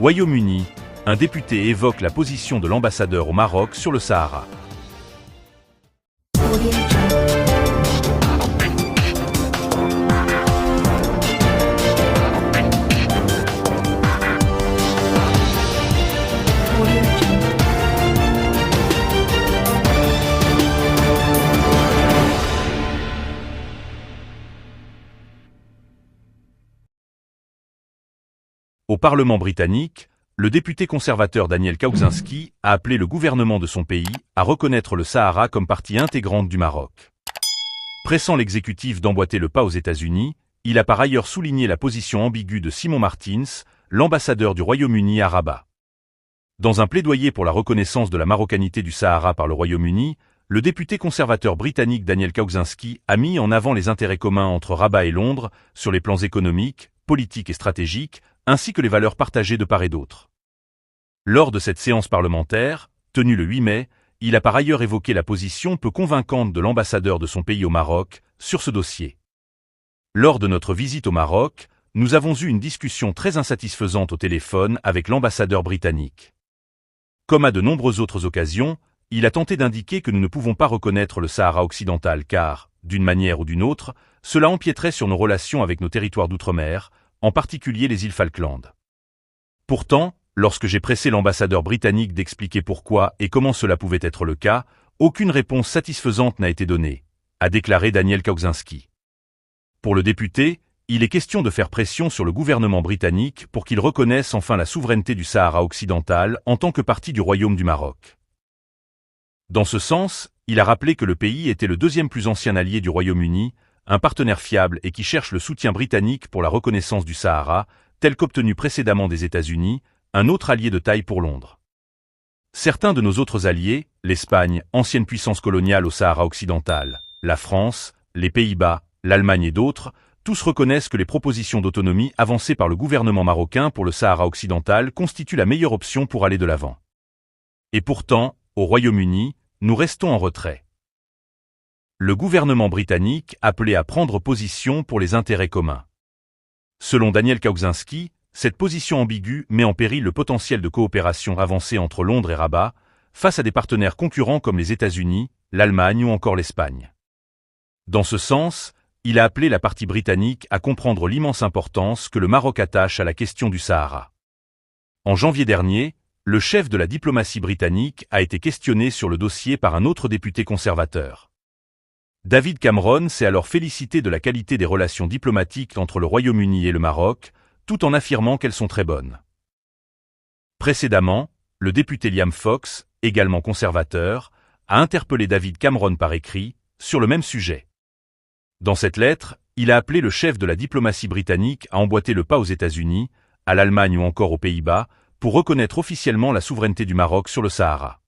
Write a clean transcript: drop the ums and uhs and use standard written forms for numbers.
Royaume-Uni, un député évoque la position de l'ambassadeur au Maroc sur le Sahara. Au Parlement britannique, le député conservateur Daniel Kaczynski a appelé le gouvernement de son pays à reconnaître le Sahara comme partie intégrante du Maroc. Pressant l'exécutif d'emboîter le pas aux États-Unis, il a par ailleurs souligné la position ambiguë de Simon Martins, l'ambassadeur du Royaume-Uni à Rabat. Dans un plaidoyer pour la reconnaissance de la marocanité du Sahara par le Royaume-Uni, le député conservateur britannique Daniel Kaczynski a mis en avant les intérêts communs entre Rabat et Londres sur les plans économiques, politiques et stratégiques, ainsi que les valeurs partagées de part et d'autre. Lors de cette séance parlementaire, tenue le 8 mai, il a par ailleurs évoqué la position peu convaincante de l'ambassadeur de son pays au Maroc sur ce dossier. Lors de notre visite au Maroc, nous avons eu une discussion très insatisfaisante au téléphone avec l'ambassadeur britannique. Comme à de nombreuses autres occasions, il a tenté d'indiquer que nous ne pouvons pas reconnaître le Sahara occidental car, d'une manière ou d'une autre, cela empiéterait sur nos relations avec nos territoires d'outre-mer, en particulier les îles Falkland. Pourtant, lorsque j'ai pressé l'ambassadeur britannique d'expliquer pourquoi et comment cela pouvait être le cas, aucune réponse satisfaisante n'a été donnée, a déclaré Daniel Kaczynski. Pour le député, il est question de faire pression sur le gouvernement britannique pour qu'il reconnaisse enfin la souveraineté du Sahara occidental en tant que partie du Royaume du Maroc. Dans ce sens, il a rappelé que le pays était le deuxième plus ancien allié du Royaume-Uni, un partenaire fiable et qui cherche le soutien britannique pour la reconnaissance du Sahara, tel qu'obtenu précédemment des États-Unis, un autre allié de taille pour Londres. Certains de nos autres alliés, l'Espagne, ancienne puissance coloniale au Sahara occidental, la France, les Pays-Bas, l'Allemagne et d'autres, tous reconnaissent que les propositions d'autonomie avancées par le gouvernement marocain pour le Sahara occidental constituent la meilleure option pour aller de l'avant. Et pourtant, au Royaume-Uni, nous restons en retrait. Le gouvernement britannique appelait à prendre position pour les intérêts communs. Selon Daniel Kaczynski, cette position ambiguë met en péril le potentiel de coopération avancée entre Londres et Rabat, face à des partenaires concurrents comme les États-Unis, l'Allemagne ou encore l'Espagne. Dans ce sens, il a appelé la partie britannique à comprendre l'immense importance que le Maroc attache à la question du Sahara. En janvier dernier, le chef de la diplomatie britannique a été questionné sur le dossier par un autre député conservateur. David Cameron s'est alors félicité de la qualité des relations diplomatiques entre le Royaume-Uni et le Maroc, tout en affirmant qu'elles sont très bonnes. Précédemment, le député Liam Fox, également conservateur, a interpellé David Cameron par écrit, sur le même sujet. Dans cette lettre, il a appelé le chef de la diplomatie britannique à emboîter le pas aux États-Unis, à l'Allemagne ou encore aux Pays-Bas, pour reconnaître officiellement la souveraineté du Maroc sur le Sahara.